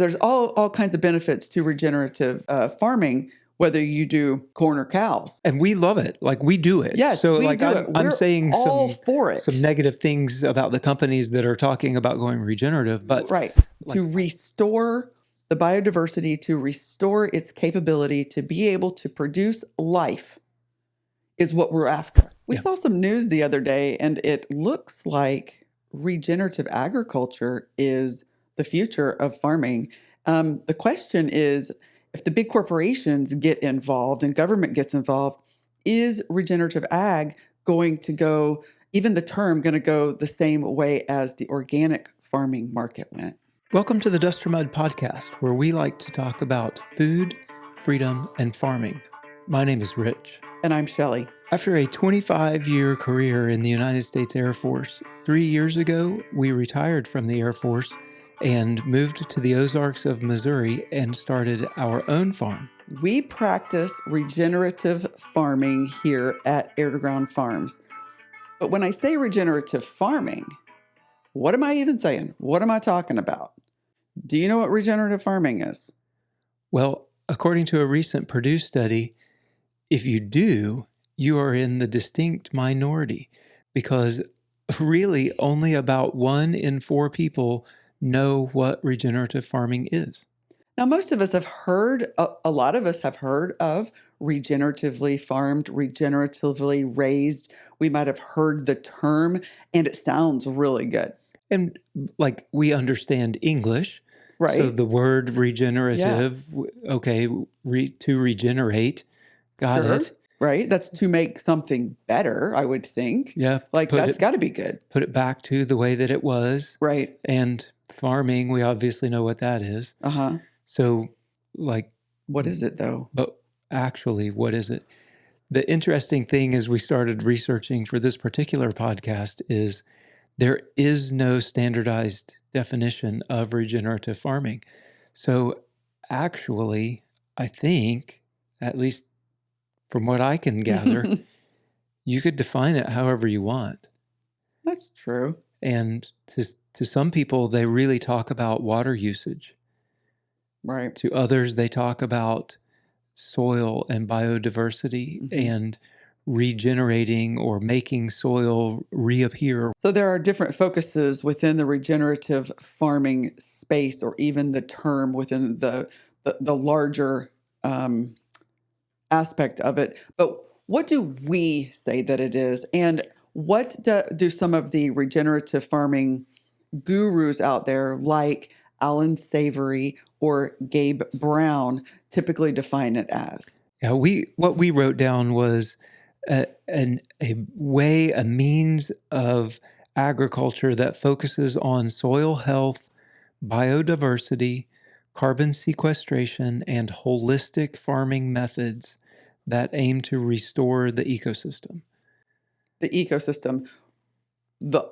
there's all kinds of benefits to regenerative farming, whether you do corn or cows. And we love it. Like, we do it. Yes, so we like do I'm, it. I'm We're saying all for it. some negative things about the companies that are talking about going regenerative, but Right. To restore the biodiversity, to restore its capability to be able to produce life is what we're after. We saw some news the other day, and it looks like regenerative agriculture is the future of farming. The question is, if the big corporations get involved and government gets involved, is regenerative ag going to go, even the term, going to go the same way as the organic farming market went? Welcome to the Dust or Mud podcast, where we like to talk about food, freedom, and farming. My name is Rich. And I'm Shelley. After a 25-year career in the United States Air Force, 3 years ago, we retired from the Air Force and moved to the Ozarks of Missouri and started our own farm. We practice regenerative farming here at Air to Ground Farms. But when I say regenerative farming, what am I even saying? What am I talking about? Do you know what regenerative farming is? Well, according to a recent Purdue study, if you do, you are in the distinct minority, because really only about 1 in 4 people know what regenerative farming is. Now, most of us have heard, a lot of us have heard of regeneratively farmed, regeneratively raised. We might have heard the term, and it sounds really good. And like, we understand English. Right. So the word regenerative, okay, to regenerate, got it. Right. That's to make something better, I would think. Yeah. Like, that's got to be good. Put it back to the way that it was. Right. And farming, we obviously know what that is. Uh-huh. So, like... What is it, though? But actually, what is it? The interesting thing as we started researching for this particular podcast is there is no standardized definition of regenerative farming. So actually, I think, at least from what I can gather, you could define it however you want. That's true. And to some people, they really talk about water usage. Right. To others, they talk about soil and biodiversity and regenerating or making soil reappear. So there are different focuses within the regenerative farming space, or even the term within the larger aspect of it. But what do we say that it is? And what do some of the regenerative farming gurus out there, like Alan Savory or Gabe Brown, typically define it as? Yeah, what we wrote down was a means of agriculture that focuses on soil health, biodiversity, carbon sequestration, and holistic farming methods that aim to restore the ecosystem. The ecosystem,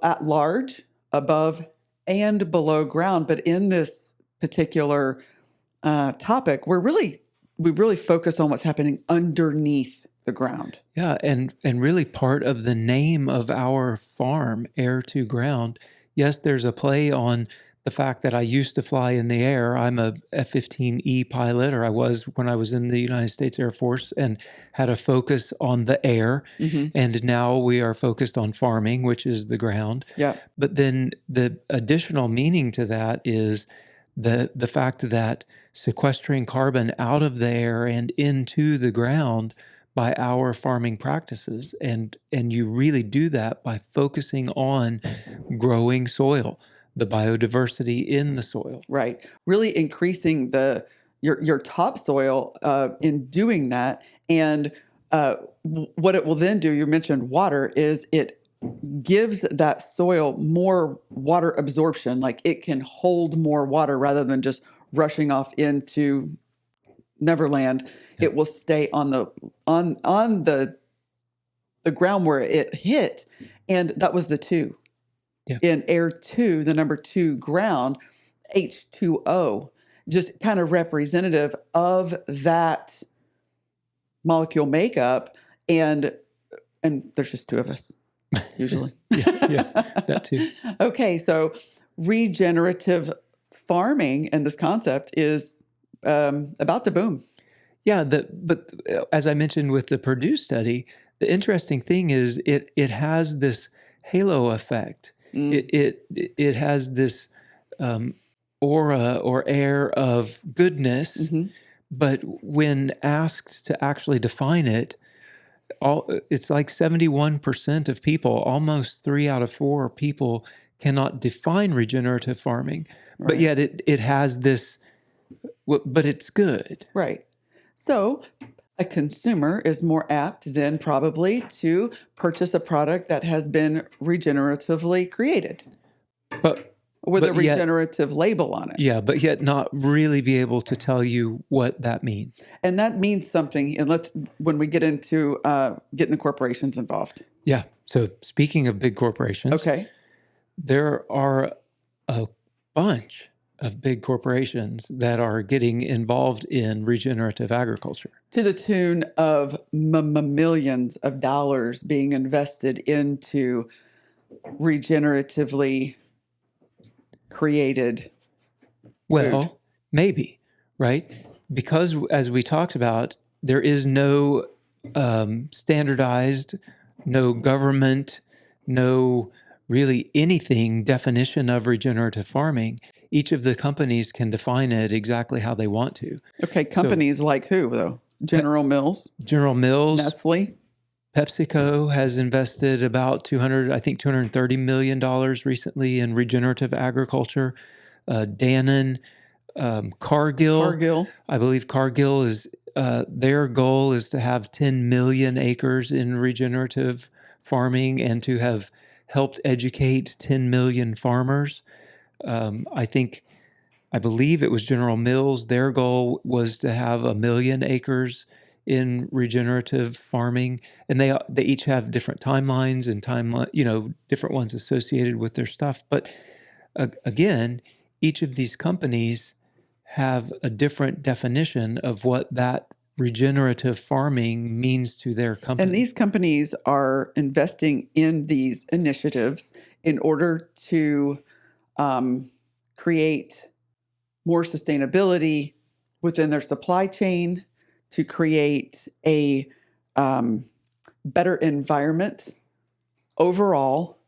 at large, above and below ground. But in this particular topic, we really focus on what's happening underneath the ground. Yeah, and really part of the name of our farm, Air to Ground, yes, there's a play on the fact that I used to fly in the air. I'm a F-15E pilot, or I was when I was in the United States Air Force, and had a focus on the air. And now we are focused on farming, which is the ground. Yeah. But then the additional meaning to that is the fact that sequestering carbon out of the air and into the ground by our farming practices. And you really do that by focusing on growing soil, the biodiversity in the soil. Right. Really increasing your topsoil in doing that. And what it will then do, you mentioned water, is it gives that soil more water absorption. Like, it can hold more water rather than just rushing off into Neverland. It will stay on the ground where it hit, and that was the 2. Yeah. In Air 2, the number 2 ground, H2O, just kind of representative of that molecule makeup, and there's just 2 of us usually. yeah, that too. Okay, so regenerative farming and this concept is about to boom. Yeah, but as I mentioned with the Purdue study, the interesting thing is it has this halo effect. It has this aura or air of goodness, but when asked to actually define it, it's like 71% of people, almost 3 out of 4 people, cannot define regenerative farming. Right. But yet it has this, but it's good. Right. So a consumer is more apt then probably to purchase a product that has been regeneratively created, But with a but yet- regenerative label on it. Yeah, but yet not really be able to tell you what that means. And that means something. And when we get into getting the corporations involved. Yeah. So speaking of big corporations, Okay. there are a bunch of big corporations that are getting involved in regenerative agriculture. To the tune of millions of dollars being invested into regeneratively created Well, food. maybe, right? Because as we talked about, there is no standardized, no government, no really anything definition of regenerative farming. Each of the companies can define it exactly how they want to. Okay, companies like who, though? General Mills, General Mills, Nestle. PepsiCo has invested about $230 million recently in regenerative agriculture. Dannon, Cargill. I believe Cargill is their goal is to have 10 million acres in regenerative farming and to have helped educate 10 million farmers. I believe it was General Mills. Their goal was to have 1 million acres in regenerative farming, and they each have different timelines and different ones associated with their stuff. But again, each of these companies have a different definition of what that regenerative farming means to their company. And these companies are investing in these initiatives in order to create more sustainability within their supply chain, to create a better environment overall,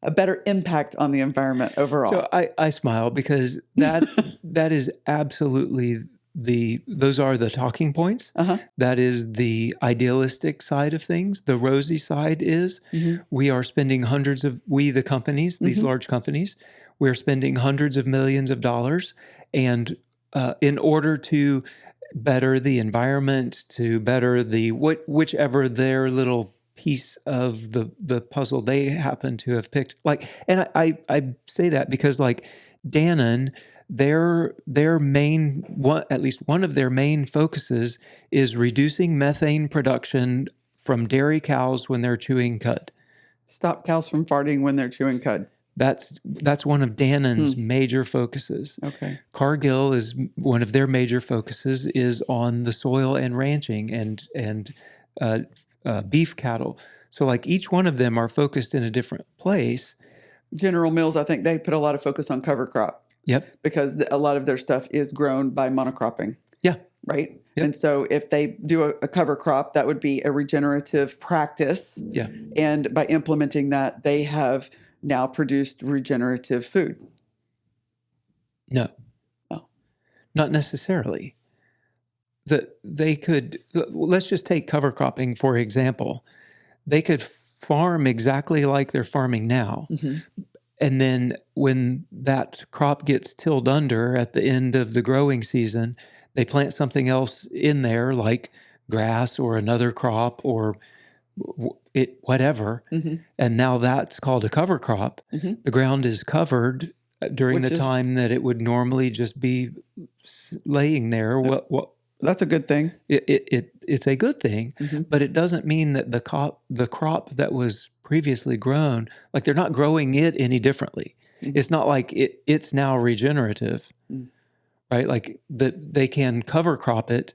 a better impact on the environment overall. So I smile because that is absolutely those are the talking points. That is the idealistic side of things. The rosy side is we are spending the companies, these large companies, we're spending hundreds of millions of dollars, and in order to better the environment, to better whichever their little piece of the puzzle they happen to have picked. And I say that because Dannon, their main one, at least one of their main focuses is reducing methane production from dairy cows when they're chewing cud. Stop cows from farting when they're chewing cud. That's one of Dannon's major focuses. Okay. Cargill is one of their major focuses is on the soil and ranching and beef cattle. So each one of them are focused in a different place. General Mills, I think they put a lot of focus on cover crop. Yep. Because a lot of their stuff is grown by monocropping. Yeah. Right? Yep. And so if they do a cover crop, that would be a regenerative practice. Yeah. And by implementing that, they have now produced regenerative food. No. Oh. Not necessarily. They could, let's just take cover cropping, for example. They could farm exactly like they're farming now. And then when that crop gets tilled under at the end of the growing season, they plant something else in there like grass or another crop or whatever. And now that's called a cover crop. The ground is covered during the time that it would normally just be laying there. That's a good thing. It's a good thing, but it doesn't mean that the crop that was previously grown, they're not growing it any differently. It's not like it's now regenerative, right? They can cover crop it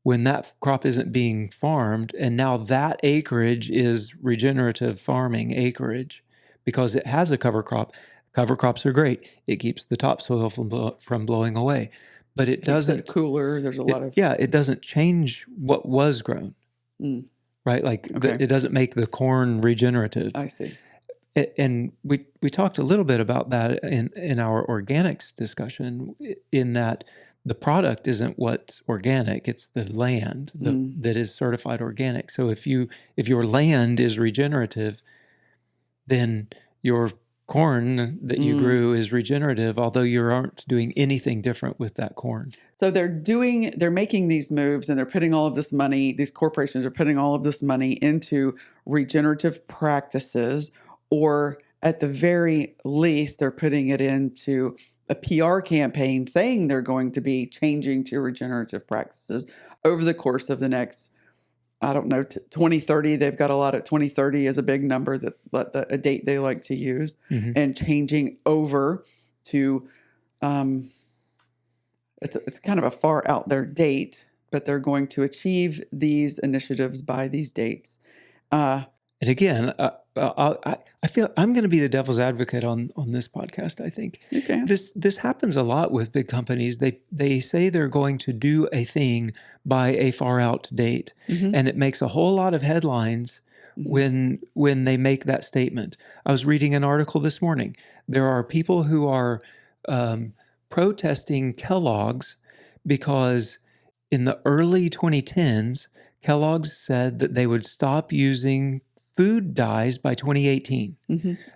when that crop isn't being farmed, and now that acreage is regenerative farming acreage because it has a cover crop. Cover crops are great. It keeps the topsoil from blowing away, but it Keeps doesn't. it cooler. There's a lot of It doesn't change what was grown, right? Like Okay. it doesn't make the corn regenerative. I see. And we talked a little bit about that in our organics discussion, in that the product isn't what's organic, it's the land that is certified organic. So if your land is regenerative, then your corn that you grew is regenerative, although you aren't doing anything different with that corn. So they're making these moves, and they're putting all of this money, these corporations are putting all of this money into regenerative practices, or at the very least, they're putting it into a PR campaign saying they're going to be changing to regenerative practices over the course of the next, I don't know, 2030. They've got a lot of 2030 is a big number, a date they like to use, and changing over to, it's kind of a far out there date, but they're going to achieve these initiatives by these dates. And again, I feel I'm going to be the devil's advocate on this podcast. I think this happens a lot with big companies. They say they're going to do a thing by a far out date, and it makes a whole lot of headlines when they make that statement. I was reading an article this morning. There are people who are protesting Kellogg's because in the early 2010s, Kellogg's said that they would stop using food dyes by 2018.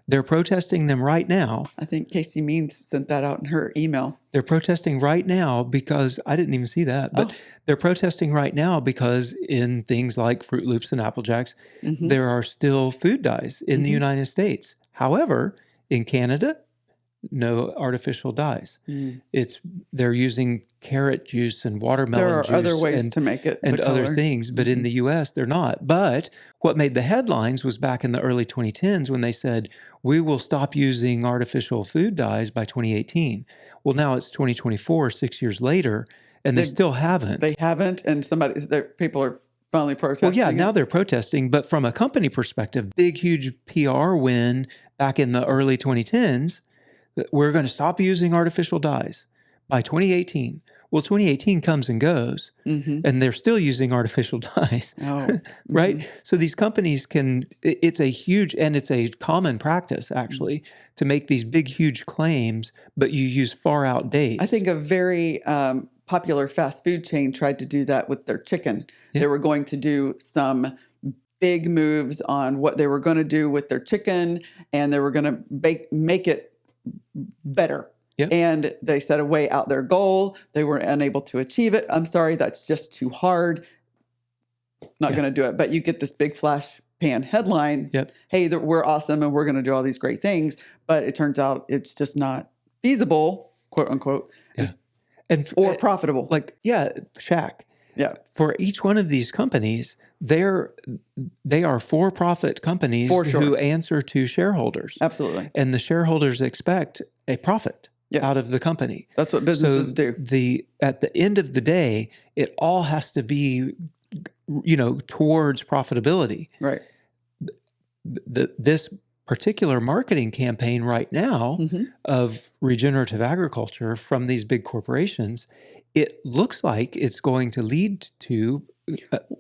They're protesting them right now. I think Casey Means sent that out in her email. They're protesting right now because, I didn't even see that, but they're protesting right now because in things like Fruit Loops and Apple Jacks, there are still food dyes in the United States. However, in Canada, no artificial dyes. They're using carrot juice and watermelon juice. There are other ways to make it and other things, but in the U.S. they're not. But what made the headlines was back in the early 2010s when they said, we will stop using artificial food dyes by 2018. Well, now it's 2024, 6 years later, and they still haven't. They haven't, and people are finally protesting. Well, yeah, now they're protesting, but from a company perspective, big, huge PR win back in the early 2010s, we're going to stop using artificial dyes by 2018. Well, 2018 comes and goes, and they're still using artificial dyes, right? So these companies it's a huge, and it's a common practice, actually, to make these big, huge claims, but you use far out dates. I think a very popular fast food chain tried to do that with their chicken. Yeah. They were going to do some big moves on what they were going to do with their chicken, and they were going to make it better. Yep. And they set away out their goal. They were unable to achieve it. I'm sorry, that's just too hard. Not going to do it. But you get this big flash pan headline. Hey, we're awesome and we're going to do all these great things. But it turns out it's just not feasible, quote unquote, or profitable. Shaq. Yeah. For each one of these companies, they are for-profit companies who answer to shareholders. Absolutely. And the shareholders expect a profit out of the company. That's what businesses do. At the end of the day, it all has to be, towards profitability. Right. This particular marketing campaign right now of regenerative agriculture from these big corporations, it looks like it's going to lead to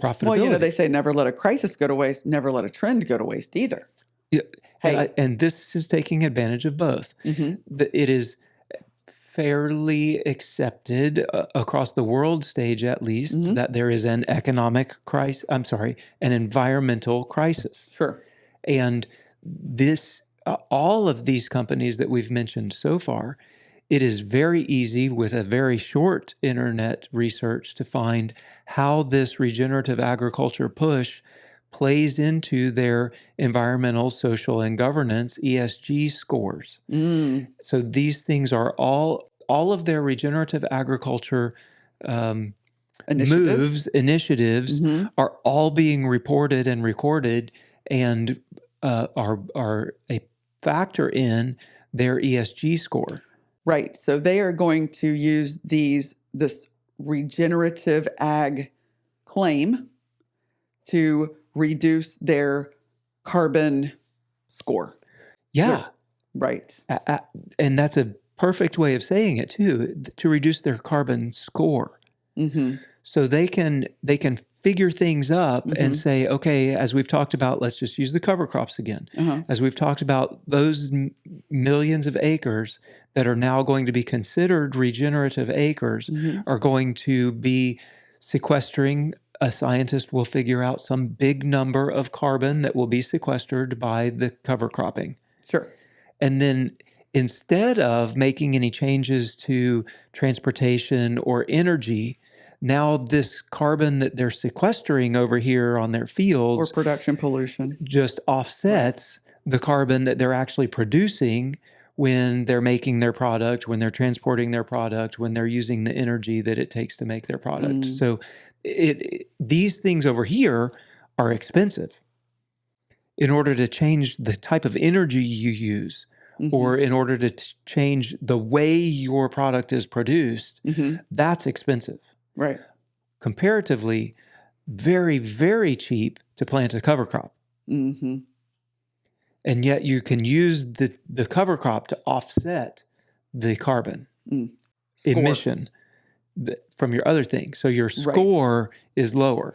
profitability. Well, they say never let a crisis go to waste, never let a trend go to waste either. Yeah. And this is taking advantage of both. It is fairly accepted across the world stage, at least, that there is an economic crisis. An environmental crisis. Sure. And all of these companies that we've mentioned so far, it is very easy with a very short internet research to find how this regenerative agriculture push plays into their environmental, social, and governance (ESG) scores. So these things are all of their regenerative agriculture initiatives are all being reported and recorded, and are a factor in their ESG score. Right. So they are going to use this regenerative ag claim to reduce their carbon score. Yeah. Right. And that's a perfect way of saying it too, to reduce their carbon score. Mm-hmm. So they can figure things up and say, okay, as we've talked about, let's just use the cover crops again. Uh-huh. As we've talked about, those millions of acres that are now going to be considered regenerative acres are going to be sequestering. A scientist will figure out some big number of carbon that will be sequestered by the cover cropping. Sure. And then instead of making any changes to transportation or energy, now this carbon that they're sequestering over here on their Or fields production pollution. just offsets the carbon that they're actually producing when they're making their product, when they're transporting their product, when they're using the energy that it takes to make their product. So these things over here are expensive. In order to change the type of energy you use, or in order to change the way your product is produced, that's expensive. Right. Comparatively, very, very cheap to plant a cover crop. Mm-hmm. And yet you can use the cover crop to offset the carbon emission from your other thing. So your score is lower.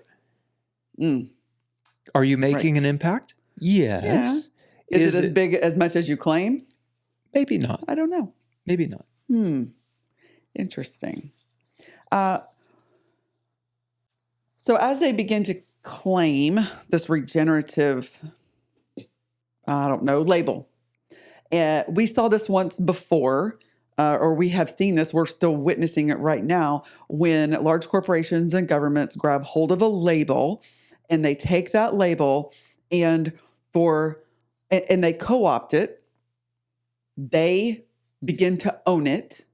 Are you making an impact? Yes. Yeah. Is it as big as much as you claim? Maybe not. I don't know. Maybe not. Interesting. So as they begin to claim this regenerative, label, we saw this once before, or we have seen this, we're still witnessing it right now, when large corporations and governments grab hold of a label and they take that label and they co-opt it. They begin to own it.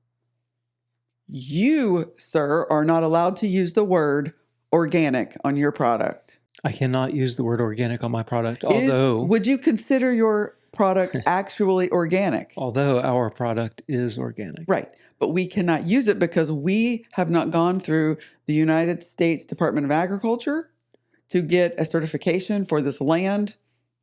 You, sir, are not allowed to use the word organic on your product. I cannot use the word organic on my product, although... Would you consider your product actually organic? Although our product is organic. Right. But we cannot use it because we have not gone through the United States Department of Agriculture to get a certification for this land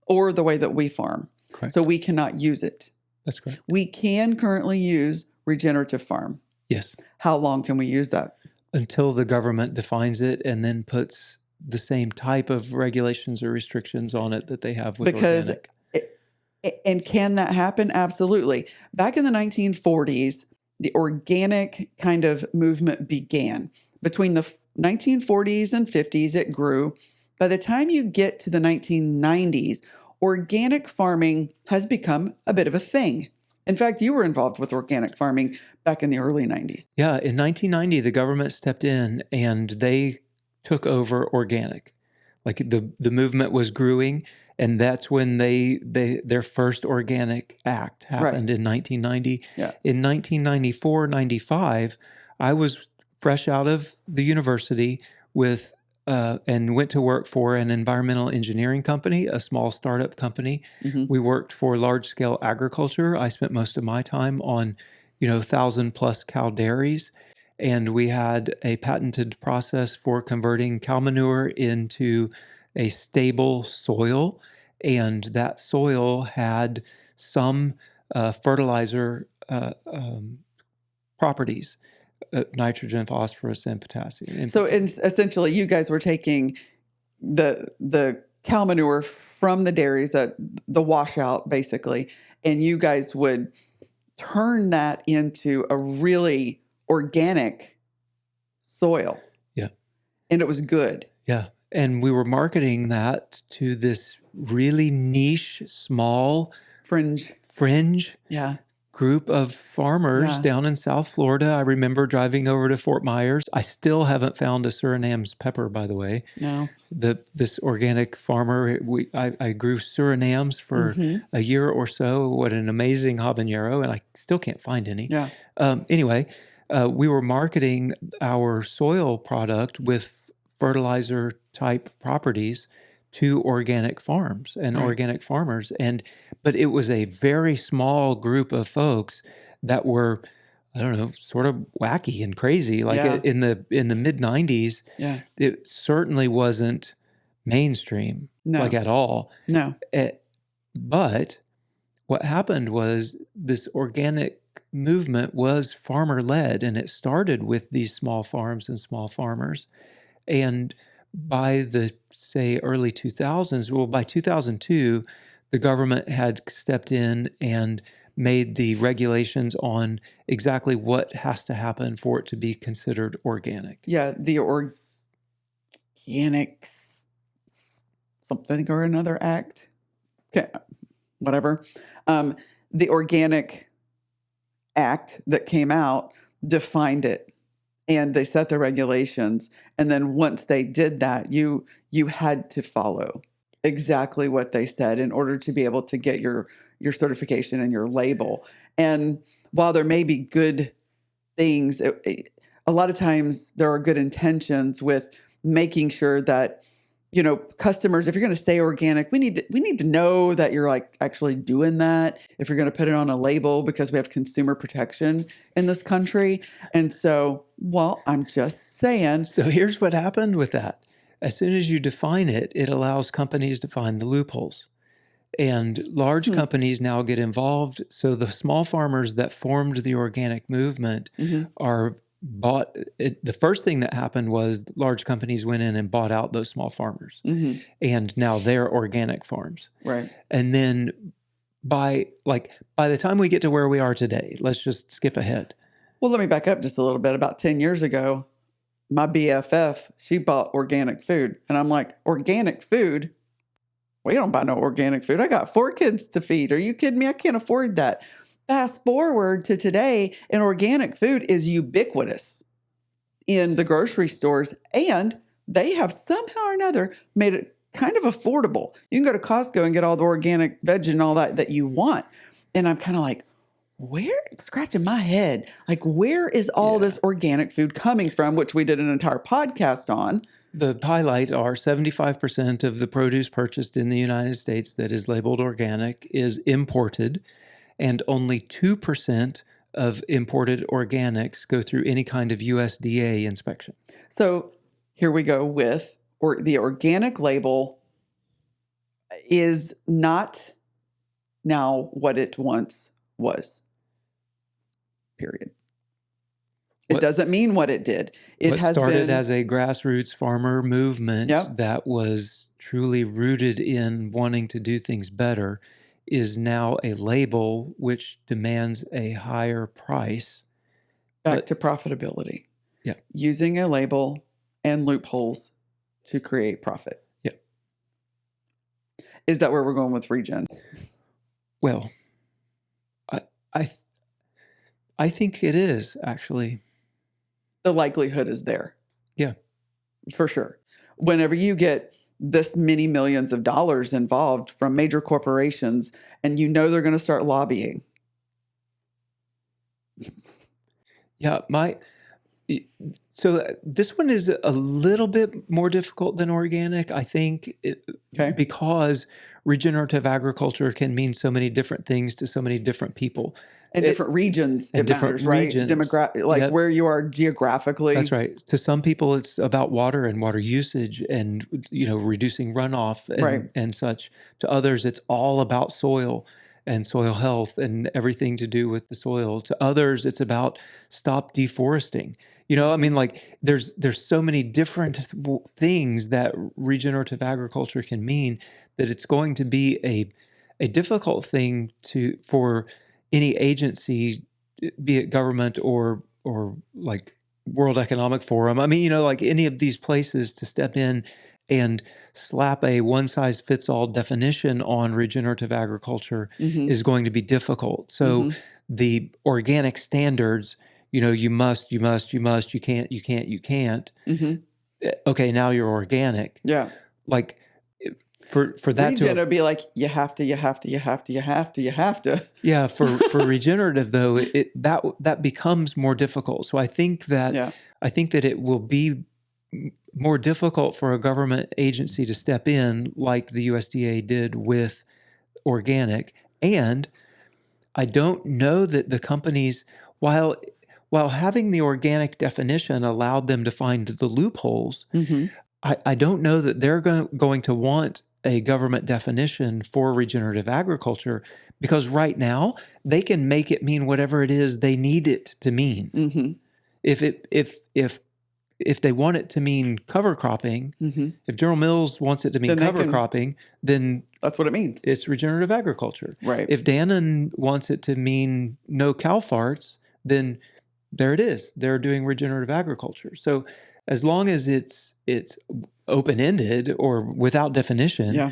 or the way that we farm. Correct. So we cannot use it. That's correct. We can currently use regenerative farm. Yes. How long can we use that? Until the government defines it and then puts the same type of regulations or restrictions on it that they have with organic. And can that happen? Absolutely. Back in the 1940s, the organic kind of movement began. Between the 1940s and 50s, it grew. By the time you get to the 1990s, organic farming has become a bit of a thing. In fact, you were involved with organic farming back in the early 90s. Yeah, in 1990, the government stepped in and they took over organic. Like the movement was growing, and that's when their first organic act happened in 1990. Yeah. In 1994, 95, I was fresh out of the university and went to work for an environmental engineering company, a small startup company. We worked for large-scale agriculture. I spent most of my time on, 1,000+ cow dairies. And we had a patented process for converting cow manure into a stable soil. And that soil had some fertilizer properties, nitrogen, phosphorus, and potassium. So essentially, you guys were taking the cow manure from the dairies, the washout, basically, and you guys would turn that into a really organic soil. Yeah. And it was good. Yeah. And we were marketing that to this really niche, small Fringe group of farmers down in South Florida. I remember driving over to Fort Myers. I still haven't found a Suriname's pepper, by the way. No. This organic farmer, I grew Surinams for a year or so. What an amazing habanero, and I still can't find any. Yeah. Anyway, we were marketing our soil product with fertilizer type properties to organic farms and organic farmers. But it was a very small group of folks that were, I don't know, sort of wacky and crazy. Like in the mid 90s, it certainly wasn't mainstream, like at all. No. But what happened was this organic movement was farmer-led, and it started with these small farms and small farmers. And by the, say, early 2000s, well, by 2002, the government had stepped in and made the regulations on exactly what has to happen for it to be considered organic. Yeah, the Organic something or another act. Okay, whatever. The Organic Act that came out defined it, and they set the regulations. And then once they did that, you had to follow exactly what they said in order to be able to get your certification and your label. And while there may be good things, a lot of times there are good intentions with making sure that, customers, if you're going to say organic, we need to know that you're like actually doing that. If you're going to put it on a label, because we have consumer protection in this country. And so, well, I'm just saying. So here's what happened with that. As soon as you define it, it allows companies to find the loopholes. And large companies now get involved. So the small farmers that formed the organic movement are bought. The first thing that happened was large companies went in and bought out those small farmers. And now they're organic farms. Right. And then by the time we get to where we are today, let's just skip ahead. Well, let me back up just a little bit. About 10 years ago, my BFF, she bought organic food. And I'm like, organic food? We don't buy no organic food. I got 4 kids to feed. Are you kidding me? I can't afford that. Fast forward to today, and organic food is ubiquitous in the grocery stores, and they have somehow or another made it kind of affordable. You can go to Costco and get all the organic veg and all that you want. And I'm kind of like, scratching my head, like, where is all this organic food coming from, which we did an entire podcast on. The highlight are 75% of the produce purchased in the United States that is labeled organic is imported, and only 2% of imported organics go through any kind of USDA inspection. So here we go with the organic label is not now what it once was. Period. It doesn't mean what it did. It has started been as a grassroots farmer movement that was truly rooted in wanting to do things better is now a label which demands a higher price. Back to profitability. Yeah. Using a label and loopholes to create profit. Yeah. Is that where we're going with Regen? Well, I think it is, actually. The likelihood is there. Yeah. For sure. Whenever you get this many millions of dollars involved from major corporations, and they're going to start lobbying. Yeah, so this one is a little bit more difficult than organic, I think, because regenerative agriculture can mean so many different things to so many different people. And different regions, it matters, right? Demographic, where you are geographically. That's right. To some people, it's about water and water usage and, reducing runoff and such. To others, it's all about soil and soil health and everything to do with the soil. To others, it's about stop deforesting. There's so many different things that regenerative agriculture can mean that it's going to be a difficult thing for any agency, be it government or like World Economic Forum. Like any of these places to step in and slap a one-size-fits-all definition on regenerative agriculture is going to be difficult. So the organic standards, you must, you can't. Okay, now you're organic. Yeah. Like for that Regen would be like, you have to. Yeah, for regenerative though, that becomes more difficult. So I think that it will be more difficult for a government agency to step in like the USDA did with organic. And I don't know that the companies, while having the organic definition allowed them to find the loopholes, I don't know that they're going to want a government definition for regenerative agriculture, because right now they can make it mean whatever it is they need it to mean. Mm-hmm. If they want it to mean cover cropping, Mm-hmm. if General Mills wants it to mean Then they cover can- cropping, then That's what it means. it's regenerative agriculture. Right. If Dannon wants it to mean no cow farts, then there it is. They're doing regenerative agriculture. So as long as it's open-ended or without definition, Yeah.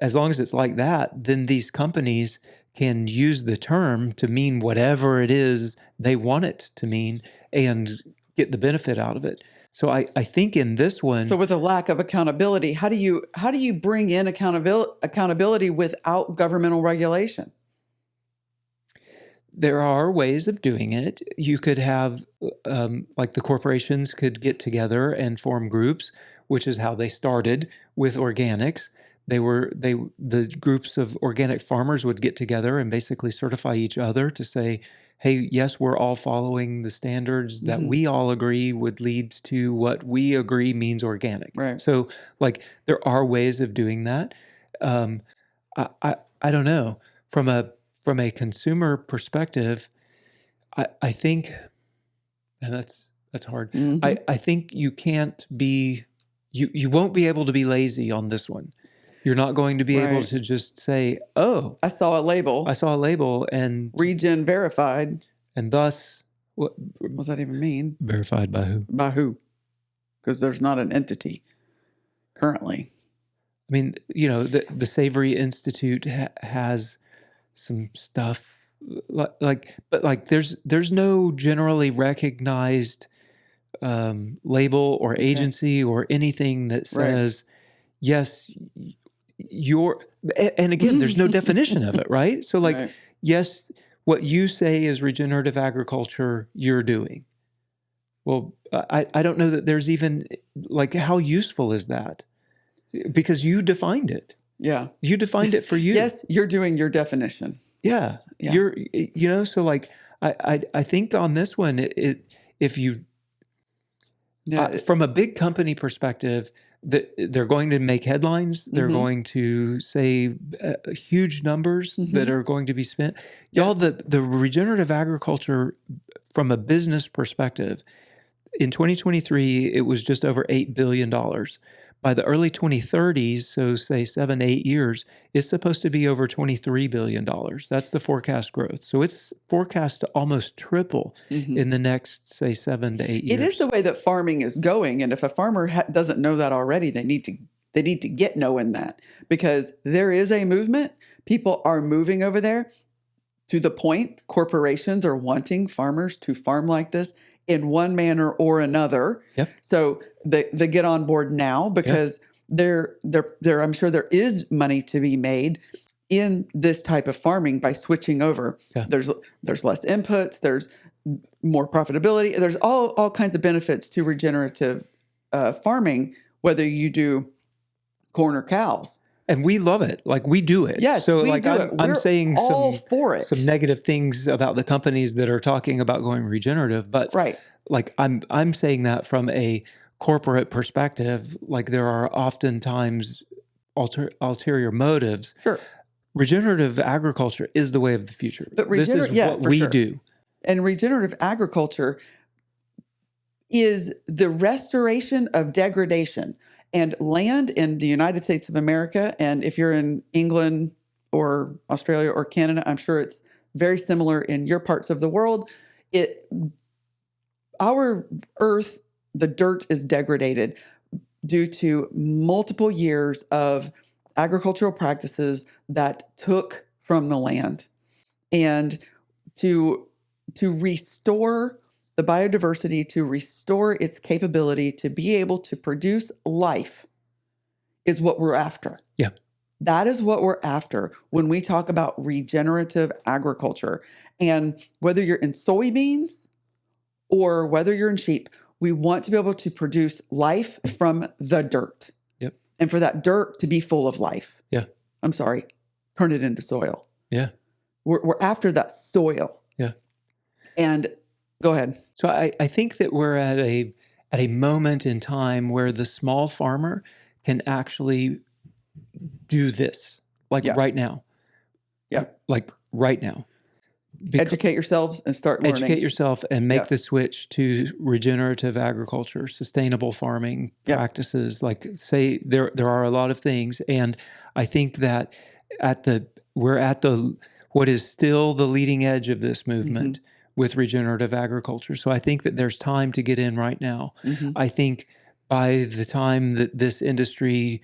as long as it's like that, then these companies can use the term to mean whatever it is they want it to mean and get the benefit out of it. So I think in this one, So with a lack of accountability, how do you bring in accountability without governmental regulation? there are ways of doing it. You could have, like the corporations could get together and form groups, which is how they started with organics. The groups of organic farmers would get together and basically certify each other to say, hey, yes, we're all following the standards that Mhm. we all agree would lead to what we agree means organic. Right. So, like, there are ways of doing that. I don't know. From a consumer perspective, I think, and that's hard. Mhm. I think you can't be, you won't be able to be lazy on this one. You're not going to be able Right. to just say, oh, I saw a label, I saw a label and Regen verified. thus, what What does that even mean? verified by who? By who? Because there's not an entity currently. I mean, the Savory Institute has some stuff but there's no generally recognized label or Okay. agency or anything that Right. says, yes, and again, there's no definition of it, right? So like, Right. yes, what you say is regenerative agriculture, you're doing. Well, I don't know that there's even, like, how useful is that? Because you defined it. Yeah. You defined it for you. Yes, you're doing your definition. Yeah. Yeah. So like, I think on this one, if you, Yeah. from a big company perspective, they're going to make headlines. They're Mhm. going to say huge numbers that Mhm. are going to be spent. Yeah. Y'all, the regenerative agriculture, from a business perspective, in 2023, it was just over $8 billion. By the early 2030s, so say 7, 8 years, it's supposed to be over $23 billion. That's the forecast growth. So it's forecast to almost triple Mhm. in the next, say, 7 to 8 years. It is the way that farming is going, and if a farmer doesn't know that already, they need to get knowing that, because there is a movement. People are moving over there, to the point corporations are wanting farmers to farm like this in one manner or another. Yep. So they get on board now, because they're I'm sure there is money to be made in this type of farming by switching over. Yeah. There's less inputs, there's more profitability, there's all kinds of benefits to regenerative farming, whether you do corn or cows. And we love it. Like, we do it. Yes, so we like do I'm, it. I'm We're saying all for it. some negative things about the companies that are talking about going regenerative, but Right. like I'm saying that from a corporate perspective. Like, there are oftentimes ulterior motives. Sure. Regenerative agriculture is the way of the future. But this is what we sure. do. And regenerative agriculture is the restoration of degradation. And land in the United States of America, and if you're in England or Australia or Canada, I'm sure it's very similar in your parts of the world. Our earth, the dirt is degraded due to multiple years of agricultural practices that took from the land. And to restore the biodiversity, to restore its capability to be able to produce life, is what we're after. Yeah. That is what we're after when we talk about regenerative agriculture. And whether you're in soybeans or whether you're in sheep, we want to be able to produce life from the dirt. Yep. And for that dirt to be full of life. Yeah. I'm sorry, turn it into soil. Yeah. We're after that soil. Yeah. And go ahead. So I think that we're at a moment in time where the small farmer can actually do this, like Yeah. right now. Yeah. Like right now. Educate yourselves and start learning. Educate yourself and make Yeah. the switch to regenerative agriculture, sustainable farming Yeah. practices. Like say there are a lot of things, and I think that we're at the what is still the leading edge of this movement with regenerative agriculture. So I think that there's time to get in right now. I think by the time that this industry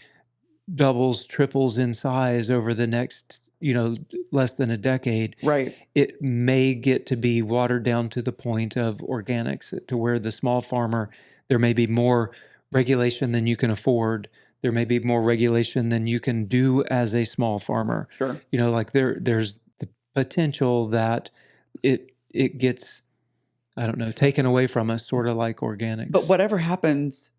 doubles, triples in size over the next, less than a decade, Right. it may get to be watered down to the point of organics, to where the small farmer, there may be more regulation than you can afford. There may be more regulation than you can do as a small farmer. Sure. Like there's the potential that it gets, I don't know, taken away from us, sort of like organics. But whatever happens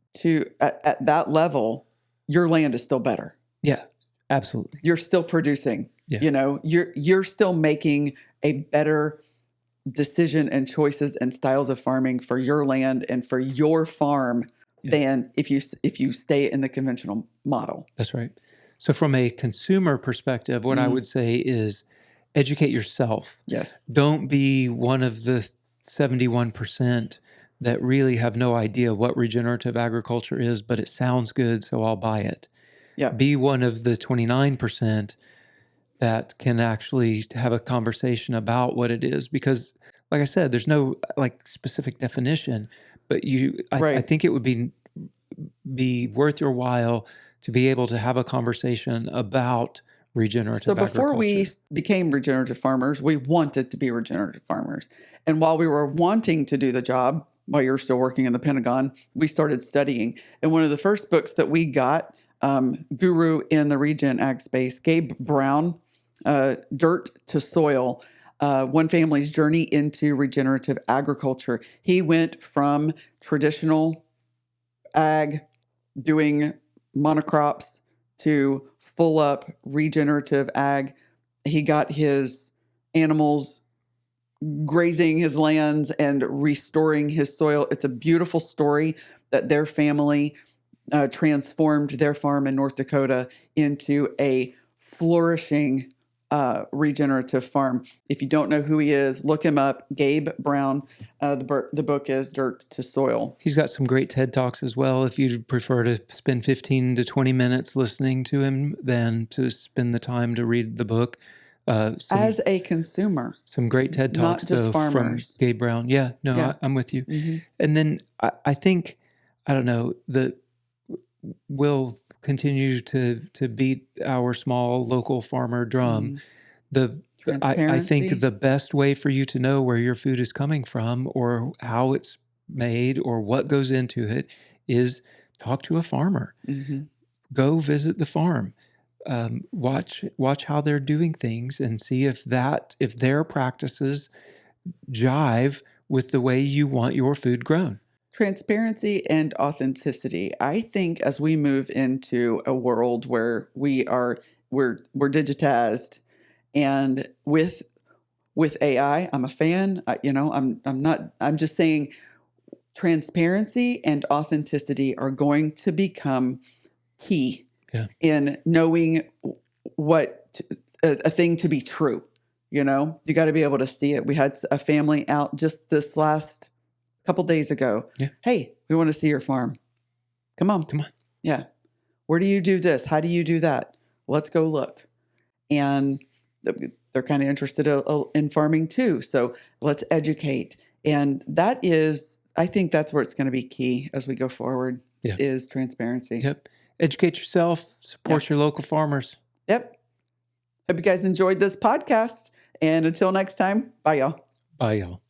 at that level, your land is still better. Yeah, absolutely. You're still producing. Yeah. You're still making a better decision and choices and styles of farming for your land and for your farm than if you stay in the conventional model. That's right. So from a consumer perspective, what I would say is educate yourself. Yes. Don't be one of the 71% that really have no idea what regenerative agriculture is, but it sounds good, so I'll buy it. Yeah. Be one of the 29% that can actually have a conversation about what it is, because like I said, there's no specific definition, but I think it would be worth your while to be able to have a conversation about regenerative agriculture. So before we became regenerative farmers, we wanted to be regenerative farmers. And while we were wanting to do the job, while you were still working in the Pentagon, we started studying. And one of the first books that we got, guru in the Regen Ag space, Gabe Brown, Dirt to Soil, One Family's Journey into Regenerative Agriculture. He went from traditional ag, doing monocrops, to full up regenerative ag. He got his animals grazing his lands and restoring his soil. It's a beautiful story that their family transformed their farm in North Dakota into a flourishing regenerative farm. If you don't know who he is, look him up. Gabe Brown. The book is Dirt to Soil. He's got some great TED Talks as well. If you'd prefer to spend 15 to 20 minutes listening to him than to spend the time to read the book. As a consumer. Some great TED Talks, not just farmers. From Gabe Brown. Yeah, no, I'm with you. And then I think, I don't know, we'll continue to beat our small local farmer drum. I think the best way for you to know where your food is coming from or how it's made or what goes into it is talk to a farmer. Go visit the farm. Watch how they're doing things and see if their practices jive with the way you want your food grown. Transparency and authenticity. I think as we move into a world where we're digitized, and with AI, I'm a fan. I'm just saying transparency and authenticity are going to become key in knowing what a thing to be true. You got to be able to see it. We had a family out just this last couple days ago. Yeah. Hey, we want to see your farm. Come on. Yeah. Where do you do this? How do you do that? Let's go look. And they're kind of interested in farming too. So let's educate. And I think that's where it's going to be key as we go forward is transparency. Yep. Educate yourself, support your local farmers. Yep. Hope you guys enjoyed this podcast. And until next time, bye y'all. Bye y'all.